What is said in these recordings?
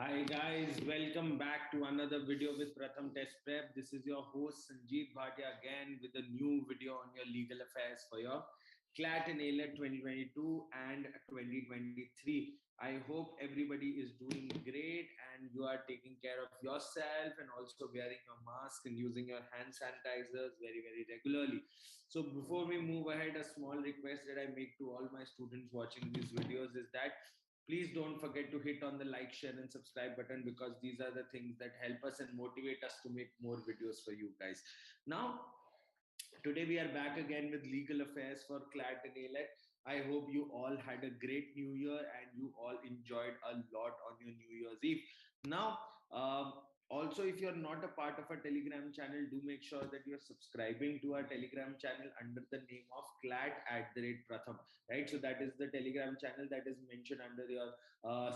Hi guys, welcome back to another video with Pratham Test Prep. This is your host Sanjeet Bhatia again with a new video on your legal affairs for your CLAT and AILET 2022 and 2023. I hope everybody is doing great and you are taking care of yourself and also wearing your mask and using your hand sanitizers very regularly. So before we move ahead, a small request that I make to all my students watching these videos is that please don't forget to hit on the like, share, and subscribe button because these are the things that help us and motivate us to make more videos for you guys. Now, today we are back again with legal affairs for CLAT and AILET. I hope you all had a great New Year and you all enjoyed a lot on your New Year's Eve. Now, also, if you're not a part of our Telegram channel, do make sure that you're subscribing to our Telegram channel under the name of CLAT@Pratham, right? So that is the Telegram channel that is mentioned under your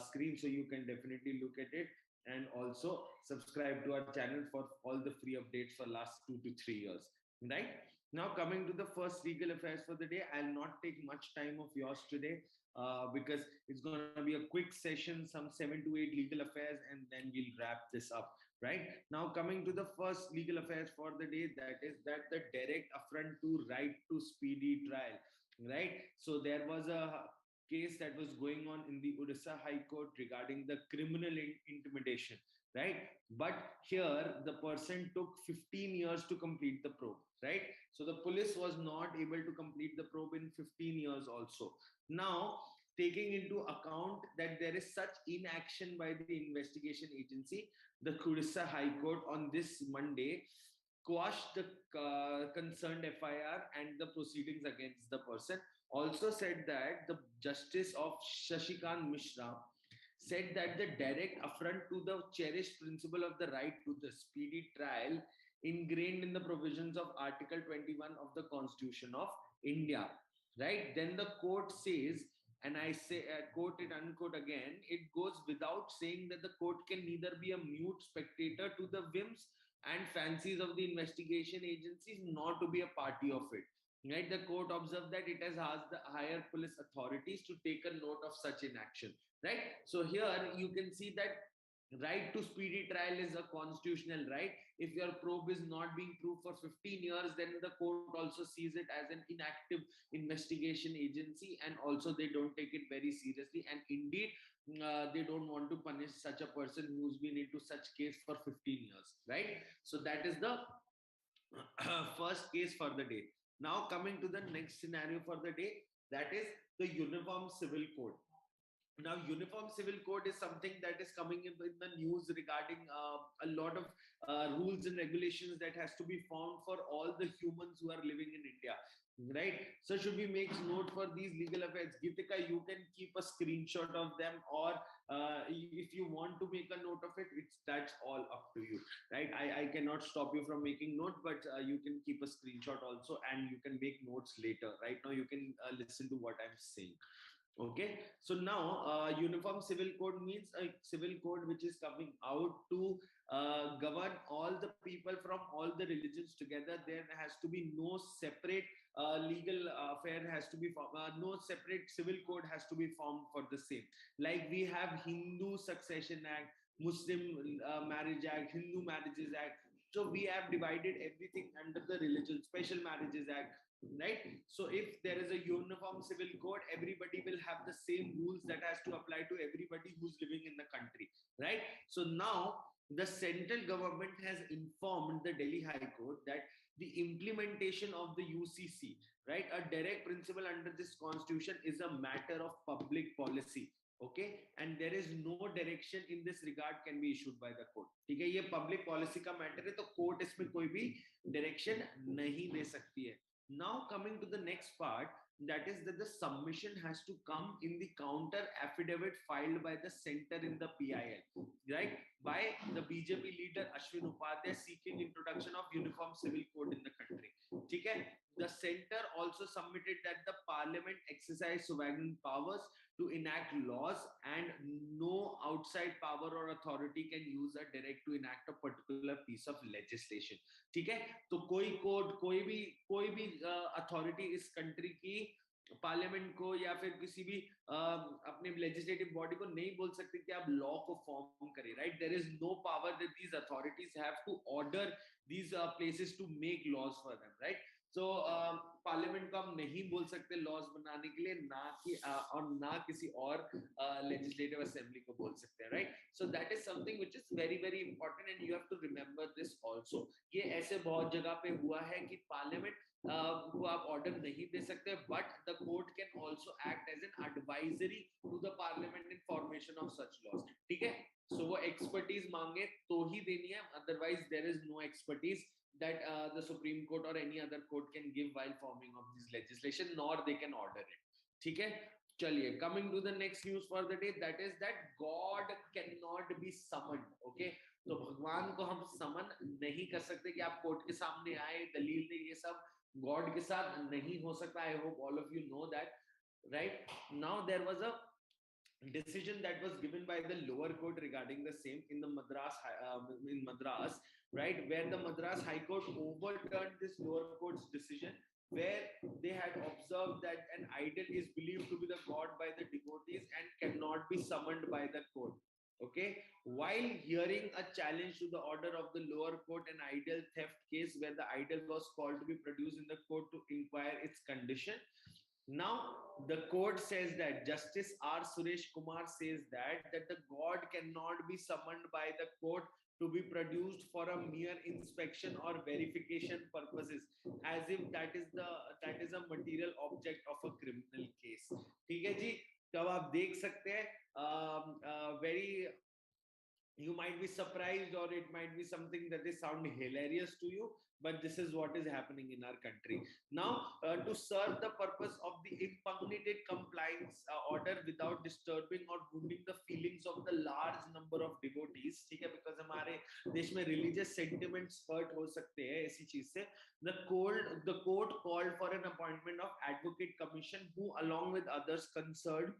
screen. So you can definitely look at it and also subscribe to our channel for all the free updates for last 2 to 3 years. Right now, coming to the first legal affairs for the day, I'll not take much time of yours today because it's going to be a quick session, some 7 to 8 legal affairs, and then we'll wrap this up. Right now, coming to the first legal affairs for the day, that is that the direct affront to right to speedy trial. Right, so there was a case that was going on in the Odisha High Court regarding the criminal intimidation, right? But here the person took 15 years to complete the probe, right? So the police was not able to complete the probe in 15 years also. Now, taking into account that there is such inaction by the investigation agency, the Odisha High Court on this Monday quashed the concerned FIR and the proceedings against the person. Also said that the justice of Shashikant Mishra said that the direct affront to the cherished principle of the right to the speedy trial ingrained in the provisions of Article 21 of the Constitution of India. Right? Then the court says, and I say, quote it, unquote again, it goes without saying that the court can neither be a mute spectator to the whims and fancies of the investigation agencies, nor to be a party of it. Right? The court observed that it has asked the higher police authorities to take a note of such inaction. Right? So here you can see that right to speedy trial is a constitutional right. If your probe is not being proved for 15 years, then the court also sees it as an inactive investigation agency, and also they don't take it very seriously. And indeed, they don't want to punish such a person who's been into such case for 15 years, right? So that is the first case for the day. Now coming to the next scenario for the day, that is the Uniform Civil Code. Now, Uniform Civil Code is something that is coming in the news regarding a lot of rules and regulations that has to be found for all the humans who are living in India, right? So should we make note for these legal affairs? Gitika, you can keep a screenshot of them, or if you want to make a note of it, that's all up to you, right? I cannot stop you from making note, but you can keep a screenshot also, and you can make notes later. Right now, you can listen to what I'm saying. Okay, so now Uniform Civil Code means a civil code which is coming out to govern all the people from all the religions together. There has to be no separate legal affair has to be formed, no separate civil code has to be formed for the same. Like we have Hindu Succession Act, Muslim Marriage Act, Hindu Marriages Act. So we have divided everything under the Religion Special Marriages Act, right? So if there is a uniform civil code, everybody will have the same rules that has to apply to everybody who's living in the country, right? So now the central government has informed the Delhi High Court that the implementation of the UCC, right, a direct principle under this constitution, is a matter of public policy. Okay, and there is no direction in this regard can be issued by the court. ठीक है, ये public policy का matter है, तो court इसमें कोई भी direction नहीं दे सकती है. Now coming to the next part, that is that the submission has to come in the counter affidavit filed by the center in the PIL, right? By the BJP leader Ashwin Upadhyay seeking introduction of uniform civil code in the country. Okay? The center also submitted that the parliament exercise sovereign powers to enact laws and no outside power or authority can use a direct to enact a particular piece of legislation. ठीक है, तो कोई court कोई भी authority इस country की parliament को या फिर किसी भी अपने लेजिस्लेटिव बॉडी को नहीं बोल सकते कि आप लॉ को फॉर्म करें, right? There is no power that these authorities have to order these places to make laws for them, right? So parliament को हम नहीं बोल सकते लॉज बनाने के लिए, ना कि और ना किसी और लेजिस्लेटिव असेंबली को बोल सकते हैं, right? So that is something which is very very important and you have to remember this also. ये ऐसे बहुत जगह पे हुआ है कि पार्लियामेंट को आप ऑर्डर नहीं दे सकते, but the court can also act as an advisory to the parliament in formation of such laws, ठीक है? सो वो एक्सपर्टीज मांगे तो ही देनी है, otherwise there is no expertise that the Supreme Court or any other court can give while forming of this legislation, nor they can order it, ठीक है? चलिए, coming to the next news for the day, that is that God cannot be summoned, okay? तो भगवान को हम समन नहीं कर सकते कि आप कोर्ट के सामने आए, दलील दे, ये सब गॉड के साथ नहीं हो सकता। I hope all of you know that, right? Now there was a decision that was given by the lower court regarding the same in the Madras, right, where the Madras High Court overturned this lower court's decision, where they had observed that an idol is believed to be the god by the devotees and cannot be summoned by the court. Okay, while hearing a challenge to the order of the lower court, an idol theft case where the idol was called to be produced in the court to inquire its condition. Now the court says that Justice R. Suresh Kumar says that the god cannot be summoned by the court to be produced for a mere inspection or verification purposes, as if that is a material object of a criminal case. ठीक है जी? तब आप देख सकते हैं very, you might be surprised or it might be something that is sound hilarious to you, but this is what is happening in our country now, to serve the purpose of the impugnated compliance order without disturbing or wounding the feelings of the large number of devotees, ठीक है? because हमारे देश में religious sentiments hurt हो सकते हैं इसी चीज से, the court called for an appointment of advocate commission who along with others concerned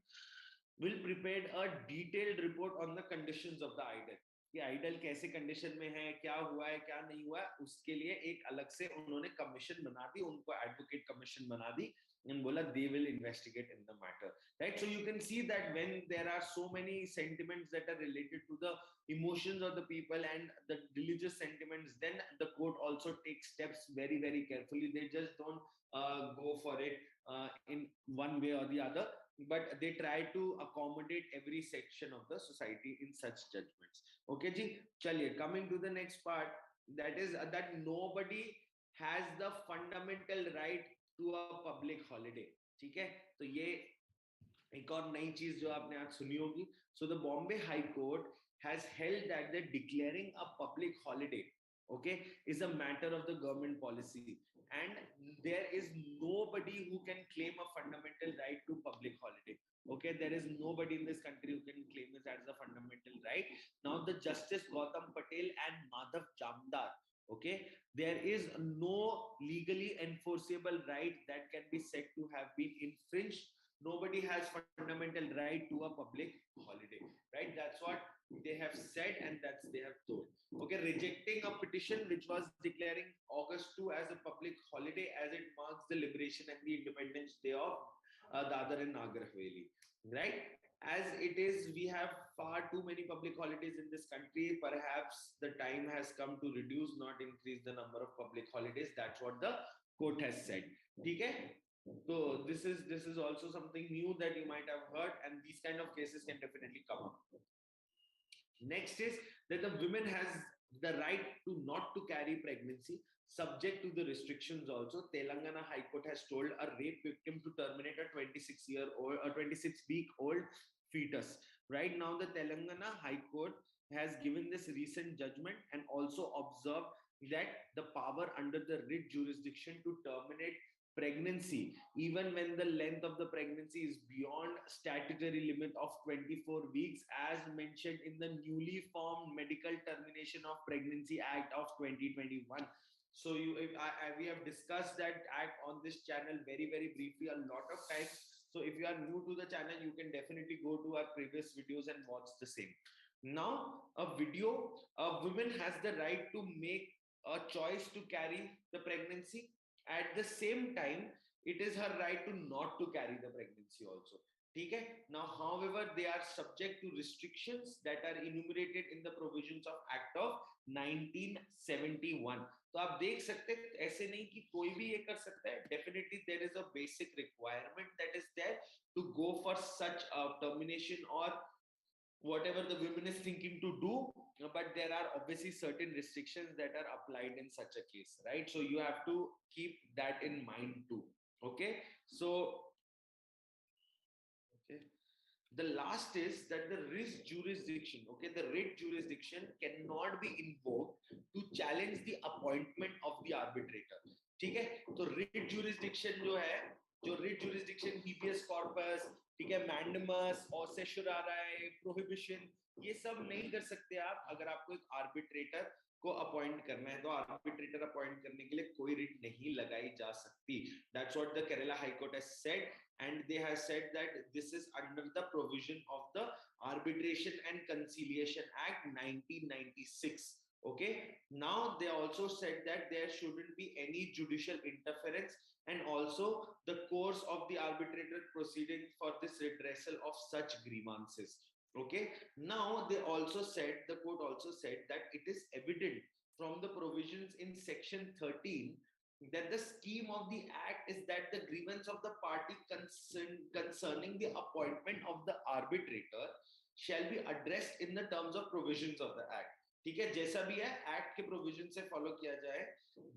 will prepare a detailed report on the conditions of the idol, कि आइडल कैसे कंडीशन में है, क्या हुआ है, क्या नहीं हुआ है, उसके लिए एक अलग से उन्होंने कमीशन बना दी, उनको एडवोकेट कमीशन बना दी, and बोला they will investigate in the matter, right? So you can see that when there are so many sentiments that are related to the emotions of the people and the religious sentiments, then the court also takes steps very very carefully. They just don't go for it in one way or the other, but they try to accommodate every section of the society in such judgments. Okay ji, chaliye, coming to the next part, that is that nobody has the fundamental right to a public holiday, ठीक है? तो ये एक और नई चीज जो आपने आज सुनी होगी. So the Bombay High Court has held that the declaring a public holiday, okay, is a matter of the government policy, and there is nobody who can claim a fundamental right to public holiday. Okay, there is nobody in this country who can claim this as a fundamental right. Now the Justice Gautam Patel and Madhav Jamdar, okay, there is no legally enforceable right that can be said to have been infringed. Nobody has fundamental right to a public holiday, right? That's what they have said and that's they have told. Okay, rejecting a petition which was declaring August 2 as a public holiday as it marks the liberation and the independence day of Dadar and Nagar Haveli, right? As it is, we have far too many public holidays in this country. Perhaps the time has come to reduce, not increase the number of public holidays. That's what the court has said. Okay? So this is also something new that you might have heard, and these kind of cases can definitely come up. Next is that the women has the right to not to carry pregnancy, subject to the restrictions also. Telangana High Court has told a rape victim to terminate a 26-year-old, a 26-week-old fetus. Right now, the Telangana High Court has given this recent judgment and also observed that the power under the writ jurisdiction to terminate pregnancy, even when the length of the pregnancy is beyond statutory limit of 24 weeks, as mentioned in the newly formed Medical Termination of Pregnancy Act of 2021. So we have discussed that act on this channel very, very briefly a lot of times. So if you are new to the channel, you can definitely go to our previous videos and watch the same. Now, a woman has the right to make a choice to carry the pregnancy. At the same time, it is her right to not to carry the pregnancy also. ठीक है? Now, however, they are subject to restrictions that are enumerated in the provisions of Act of 1971. तो आप देख सकते हैं, ऐसे नहीं कि कोई भी ये कर सकता है. Definitely there is a basic requirement that is there to go for such a termination or whatever the women is thinking to do, but there are obviously certain restrictions that are applied in such a case, right? So you have to keep that in mind too. Okay, so okay, the last is that the writ jurisdiction, okay, the writ jurisdiction cannot be invoked to challenge the appointment of the arbitrator. ठीक है? तो writ jurisdiction जो है, जो writ jurisdiction, habeas corpus, ठीक है, mandamus और certiorari, prohibition, ये सब नहीं कर सकते आप अगर आपको एक arbitrator को अपॉइंट करना है. तो आर्बिट्रेटर अपॉइंट करने के लिए कोई रिट नहीं लगाई जा सकती. That's what the Kerala High Court has said, and they have said that this is under the provision of the Arbitration and Conciliation Act 1996. Okay, now they also said that there shouldn't be any judicial interference, and also the course of the arbitrator proceeding for this redressal of such grievances. Okay, now they also said, the court also said that it is evident from the provisions in section 13 that the scheme of the act is that the grievance of the party concerning the appointment of the arbitrator shall be addressed in the terms of provisions of the act. ठीक है, जैसा भी है act के provision से follow किया जाए.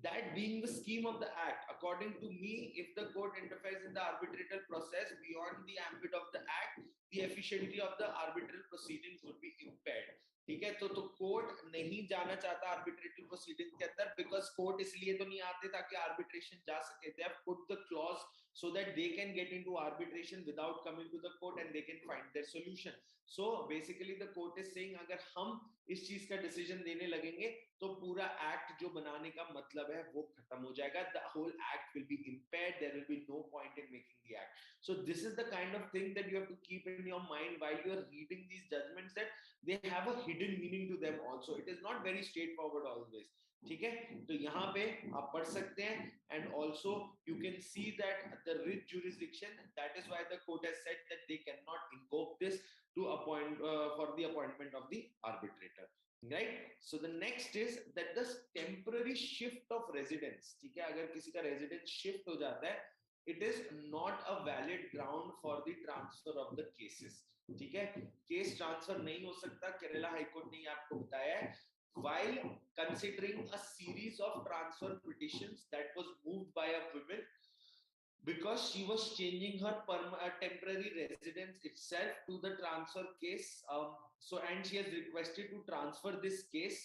That being the scheme of the act, according to me, if the court interferes in the arbitral process beyond the ambit of the act, the efficiency of the arbitral proceedings would be impaired. ठीक है, तो court नहीं जाना चाहता arbitrary proceeding के अंदर, because court इसलिए तो नहीं आते ताकि आर्बिट्रेशन जा सके. They have put the clause so that they can get into arbitration without coming to the court and they can find their solution. So basically the court is saying अगर हम इस चीज का डिसीजन देने लगेंगे तो पूरा एक्ट जो बनाने का मतलब है वो खत्म हो जाएगा. The whole act will be impaired. There will be no point in making the act. So this is the kind of thing that you have to keep in your mind while you are reading these judgments, that they have a hidden meaning to them also. It is not very straightforward always. ठीक है, तो यहाँ पे आप पढ़ सकते हैं. And also you can see that the writ jurisdiction, that is why the court has said that they cannot invoke this to appoint for the appointment of the arbitrator, right? So the next is that the temporary shift of residence, ठीक है, अगर किसी का residence shift हो जाता है, it is not a valid ground for the transfer of the cases. ठीक है, केस ट्रांसफर नहीं हो सकता. केरला हाई कोर्ट ने आपको बताया है, while considering a series of transfer petitions that was moved by a woman because she was changing her temporary residence itself to the transfer case. So and she has requested to transfer this case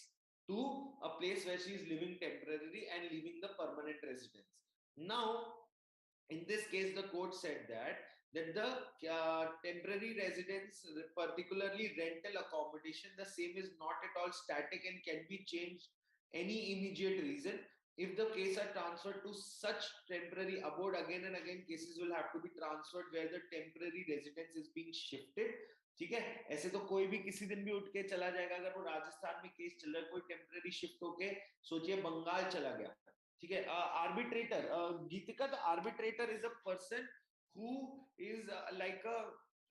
to a place where she is living temporarily and leaving the permanent residence. Now in this case the court said that the temporary residence, particularly rental accommodation, the same is not at all static and can be changed any immediate reason. If the case are transferred to such temporary abode, again and again cases will have to be transferred where the temporary residence is being shifted. ठीक है, ऐसे तो कोई भी किसी दिन भी उठ के चला जाएगा. अगर वो राजस्थान में केस चल रहा है, कोई टेम्पररी शिफ्ट होके सोचिए बंगाल चला गया. ठीक है, arbitrator, Geetika, the arbitrator is a person who is like a,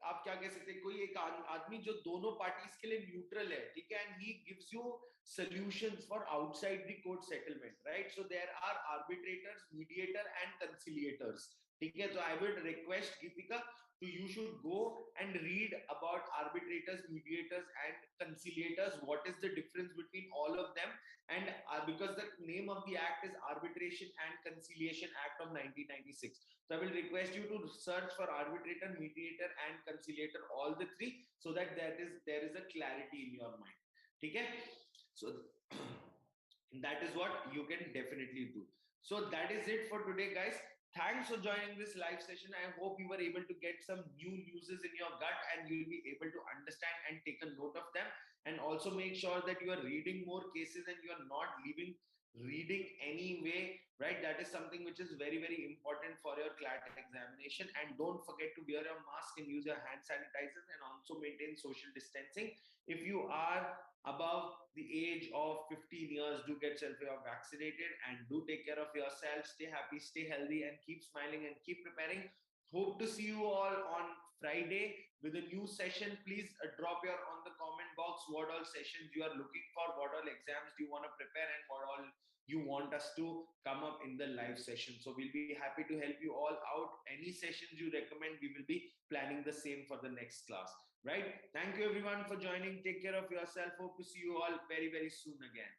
आप क्या कह सकते हैं, कोई एक आदमी जो दोनों पार्टीज के लिए न्यूट्रल है. ठीक है, and he gives you solutions for outside the court settlement, right? So there are arbitrators, mediator and conciliators. ठीक है, तो I would request Geetika to you should go and read about arbitrators, mediators and conciliators. What is the difference between all of them? And because the name of the act is Arbitration and Conciliation Act of 1996, so I will request you to search for arbitrator, mediator and conciliator, all the three, so that there is a clarity in your mind. ठीक है, so that is what you can definitely do. So that is it for today, guys. Thanks for joining this live session. I hope you were able to get some new newses in your gut and you'll be able to understand and take a note of them. And also make sure that you are reading more cases and you are not leaving reading anyway, right? That is something which is very, very important for your CLAT examination. And don't forget to wear a mask and use your hand sanitizers, and also maintain social distancing. If you are above the age of 15 years, do get vaccinated and do take care of yourself. Stay happy, stay healthy, and keep smiling and keep preparing. Hope to see you all on Friday with a new session. Please drop your on the comment box what all sessions you are looking for, what all exams do you want to prepare, and what all you want us to come up in the live session. So we'll be happy to help you all out. Any sessions you recommend, we will be planning the same for the next class. Right? Thank you everyone for joining. Take care of yourself. Hope to see you all very, very soon again.